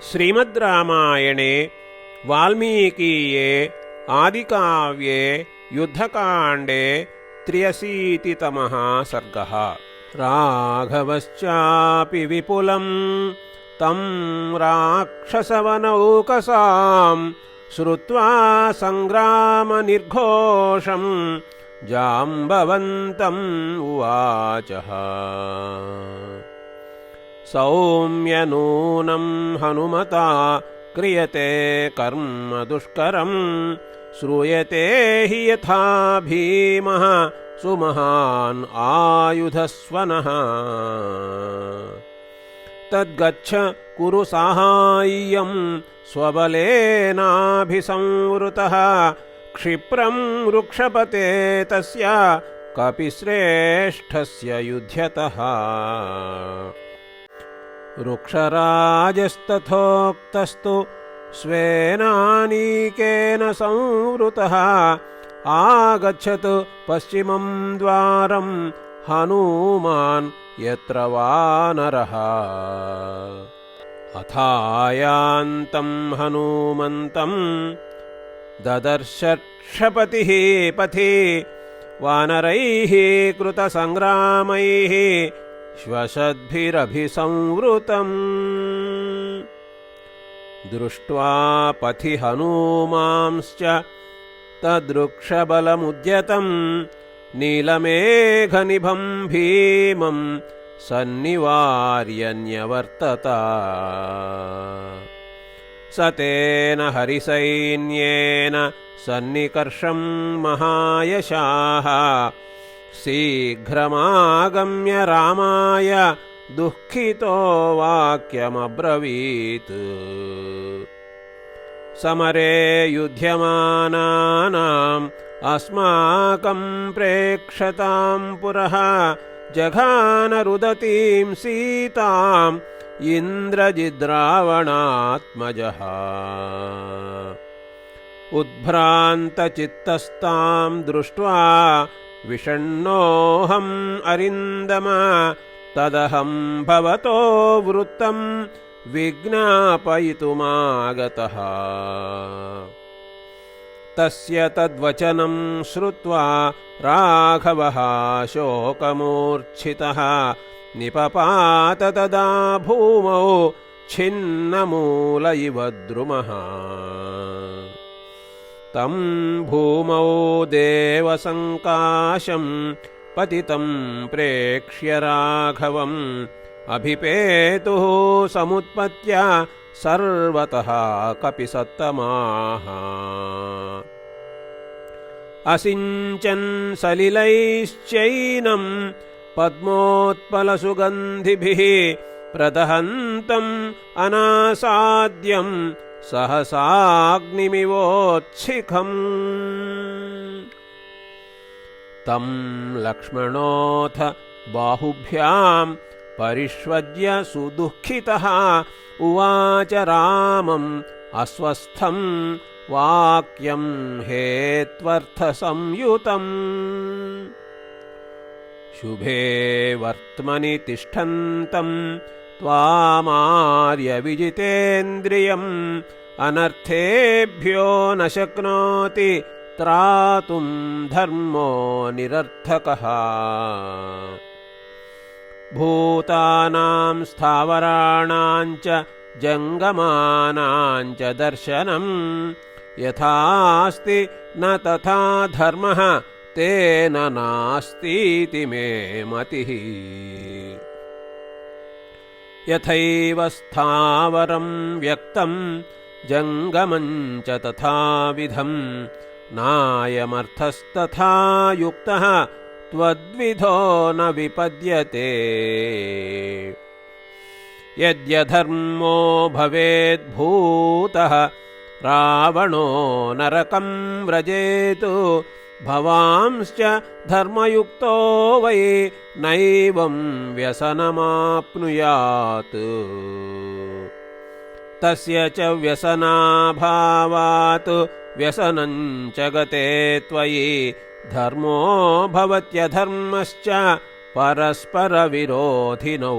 श्रीमद्रामायणे वाल्मीकीये आदिकाव्ये युद्धकाण्डे 83तमः सर्गः। राघवश्चापि विपुलं तं राक्षसवनौकसां श्रुत्वा सङ्ग्रामनिर्घोषं जाम्बवन्तम् उवाचः। सौम्य नूनं हनुमता क्रियते कर्म दुष्करं श्रूयते हि यथा भीमः सुमहान् आयुधस्वनः। तद्गच्छ कुरु साहाय्यं स्वबलेनाभिसंवृतः क्षिप्रं वृक्षपते तस्य कपिश्रेष्ठस्य युध्यतः। वृक्षराजस्तथोक्तस्तु स्वेनानीकेन संवृतः आगच्छत् पश्चिमं द्वारं हनूमान् यत्र वानरः। अथायान्तं हनूमन्तं ददर्शक्षपतिः पथि वानरैः कृतसङ्ग्रामैः श्वशद्भिरभिसंवृतम्। दृष्ट्वा पथि हनूमांश्च तद्वृक्षबलमुद्यतं नीलमेघनिभं भीमं सन्निवार्य न्यवर्तत। स तेन हरिसैन्येन सन्निकर्षं महायशाः शीघ्रमागम्य रामाय दुःखितो वाक्यमब्रवीत्। समरे युध्यमानानाम् अस्माकं प्रेक्षतां पुरः जघानरुदतीं सीताम् इन्द्रजिद्रावणात्मजः। उद्भ्रान्तचित्तस्तां दृष्ट्वा विषण्णोऽहम् अरिन्दम तदहं भवतो वृत्तं विज्ञापयितुमागतः। तस्य तद्वचनं श्रुत्वा राघवः शोकमूर्च्छितः निपपात तदा भूमौ छिन्नमूल इव द्रुमः। तं भूमौ देवसङ्काशं पतितं प्रेक्ष्य राघवम् अभिपेतुः समुत्पत्य सर्वतः कपिसत्तमाः। असिञ्चन् सलिलैश्चैनं पद्मोत्पलसुगन्धिभिः प्रदहन्तम् अनासाद्यं सहसाग्निमिवोच्छिखम्। तं लक्ष्मणोऽथ बाहुभ्यां परिष्वज्य सुदुःखितः उवाच रामम् अस्वस्थं वाक्यं हेत्वर्थसंयुतम्। शुभे वर्त्मनि तिष्ठन्तं त्वामार्य विजितेन्द्रियम् अनर्थेभ्यो न शक्नोति त्रातुं धर्मो निरर्थकः। भूतानां स्थावराणां च जङ्गमानां च दर्शनं यथास्ति न तथा धर्मः तेन नास्तीति मे मतिः। यथैव स्थावरं व्यक्तं जङ्गमं च तथाविधं नायमर्थस्तथा युक्तः त्वद्विधो न विपद्यते। यद्यधर्मो भवेद्भूतः रावणो नरकं व्रजेतु भवांश्च धर्मयुक्तो वै नैवं व्यसनमाप्नुयात्। तस्य च व्यसनाभावात् व्यसनं च गते त्वयि धर्मो भवत्यधर्मश्च परस्परविरोधिनौ।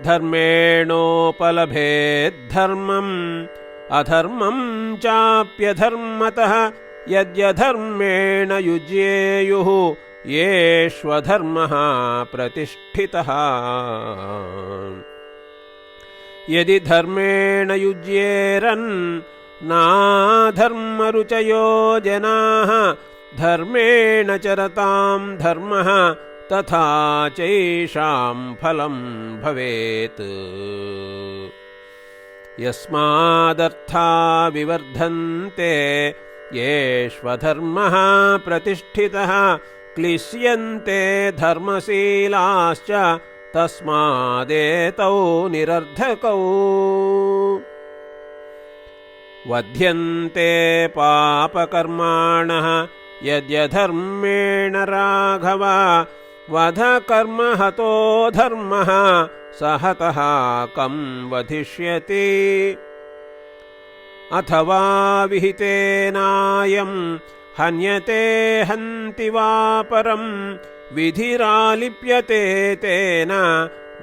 धर्मेणोपलभेद्धर्मम् अधर्मं चाप्यधर्मतः यद्यधर्मेण युज्येयुः येष्वधर्मः प्रतिष्ठितः यदि धर्मेण युज्येरन् नाधर्मरुचयो जनाः धर्मेण चरतां धर्मः तथा चैषां फलं भवेत् यस्मादर्था विवर्धन्ते येष्वधर्मः प्रतिष्ठितः क्लिश्यन्ते धर्मशीलाश्च तस्मादेतौ निरर्धकौ वध्यन्ते पापकर्माणः यद्यधर्मेण राघव वधकर्म हतो धर्मः सहतः कं वधिष्यति अथवा विहितेनायं हन्यते हन्ति वा परं विधिरालिप्यते तेन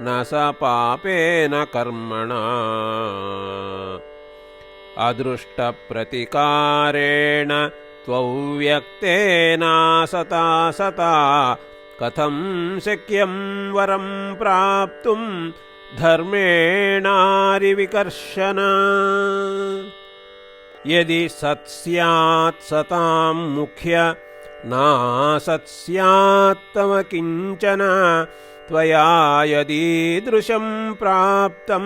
न स पापेन कर्मणा अदृष्टप्रतिकारेण त्वव्यक्तेनासता सता कथं शक्यं वरं प्राप्तुं धर्मेणारिविकर्षण यदि सत् स्यात् सतां मुख्य नासत् स्यात्तव किञ्चन त्वया यदीदृशं प्राप्तं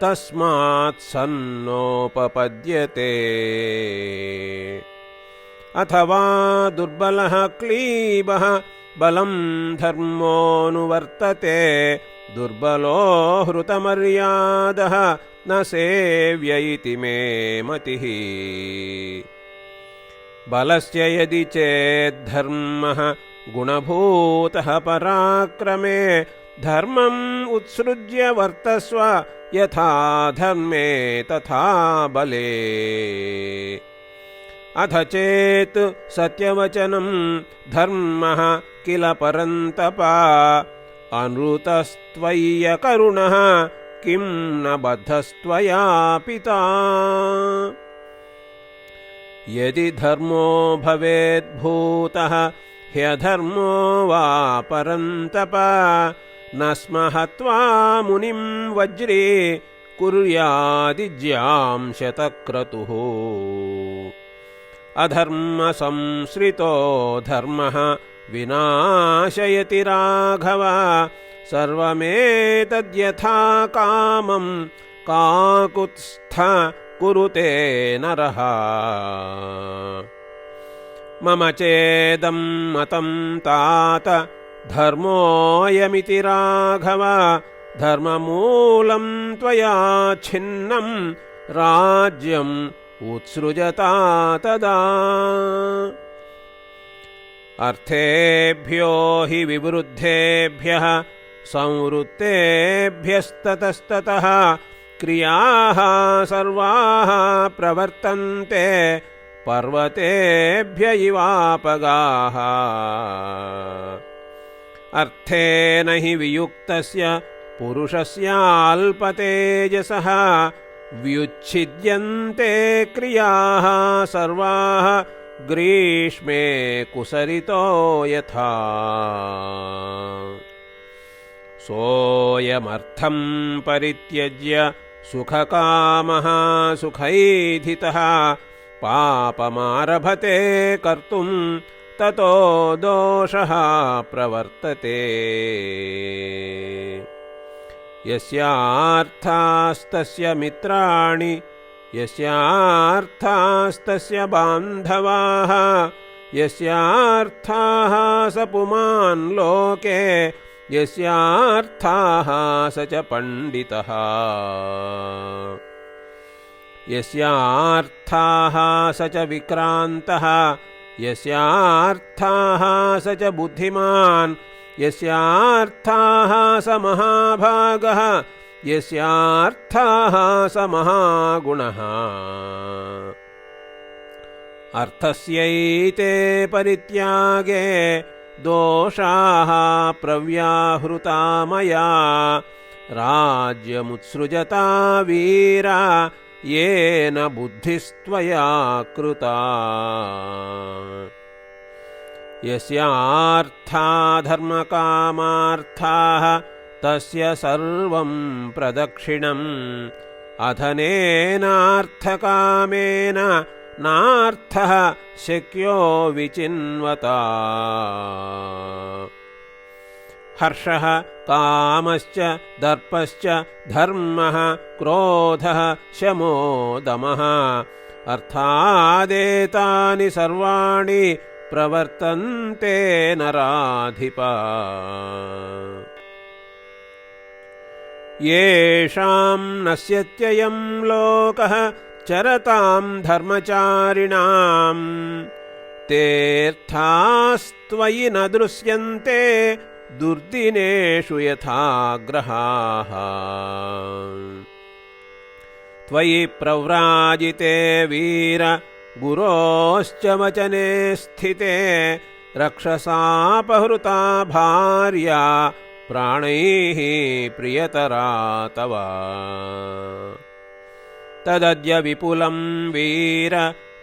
तस्मात् सन्नोपपद्यते अथवा दुर्बलः क्लीबः बलं धर्मोऽनुवर्तते दुर्बलो हृतमर्यादः न सेव्य इति मे मतिः बलस्य यदि चेद्धर्मः गुणभूतः पराक्रमे धर्मम् उत्सृज्य वर्तस्व यथा धर्मे तथा बले अथ चेत् सत्यवचनं धर्मः किल परन्तप अनृतस्त्वय्यकरुणः किं न बद्धस्त्वया पिता यदि धर्मो भवेद्भूतः ह्यधर्मो वा परन्तप न स्म हत्वा मुनिं वज्रे कुर्यादिज्यां शतक्रतुः अधर्मसंश्रितो धर्मः विनाशयति राघव सर्वमेतद्यथा कामं काकुत्स्थ कुरुते नरः मम चेदं मतं तात धर्मोऽयमिति राघव धर्ममूलं त्वया छिन्नं राज्यम् उत्सृजता तदा अर्थेभ्यो हि विवृद्धेभ्यः संवृत्तेभ्यस्ततस्ततः क्रियाः सर्वाः प्रवर्तन्ते पर्वतेभ्य इवापगाः अर्थेन हि वियुक्तस्य पुरुषस्याल्पतेजसः व्युच्छिद्यन्ते क्रियाः सर्वाः ग्रीष्मे कुसरितो यथा सोऽयमर्थं परित्यज्य सुखकामः सुखैधितः पापमारभते कर्तुं ततो दोषः प्रवर्तते यस्यार्थास्तस्य मित्राणि यस्यार्थास्तस्य बान्धवाः यस्यार्थाः स पुमान् लोके यस्यार्थाः स च पण्डितः यस्यार्थाः स च विक्रान्तः यस्यार्थाः स च बुद्धिमान् यस्यार्थाः स महाभागः यस्यार्थाः स महागुणः अर्थस्यैते परित्यागे दोषाः प्रव्याहृता मया राज्यमुत्सृजता वीर येन बुद्धिस्त्वया कृता यस्यार्था धर्मकामार्थाः तस्य सर्वं प्रदक्षिणम् अधनेनार्थकामेन नार्थः शक्यो विचिन्वता हर्षः कामश्च दर्पश्च धर्मः क्रोधः शमो दमः अर्थादेतानि सर्वाणि प्रवर्तन्ते नराधिप येषां नश्यत्ययं लोकः चरतां धर्मचारिणां तेऽर्थास्त्वयि न दृश्यन्ते दुर्दिनेषु यथा ग्रहाः त्वयि प्रव्राजिते वीर गुरोश्च वचने स्थिते रक्षसापहृता भार्या प्राणैः प्रियतरा तव तदद्य विपुलं वीर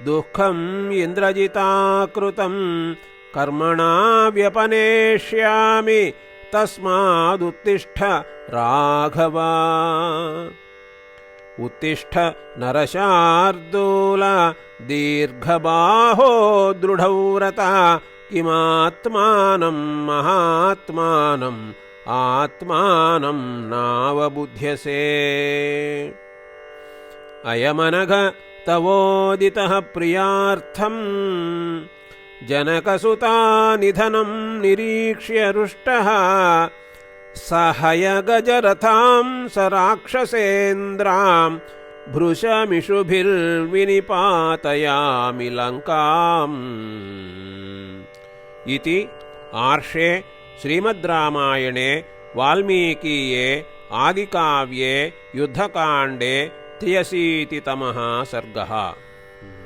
दुःखम् इन्द्रजिता कृतं कर्मणा व्यपनेष्यामि तस्मादुत्तिष्ठ राघव उत्तिष्ठ नरशार्दूल दीर्घबाहो दृढव्रता किमात्मानं महात्मानम् आत्मानं नावबुध्यसे अयमनघ तवोदितः प्रियार्थम् जनकसुता निधनं निरीक्ष्य रुष्टः सहयगजरथां स राक्षसेन्द्रां भृशमिषुभिर्विनिपातयामि लङ्काम् इति आर्षे श्रीमद्रामायणे वाल्मीकीये आदिकाव्ये युद्धकाण्डे 83तमः सर्गः।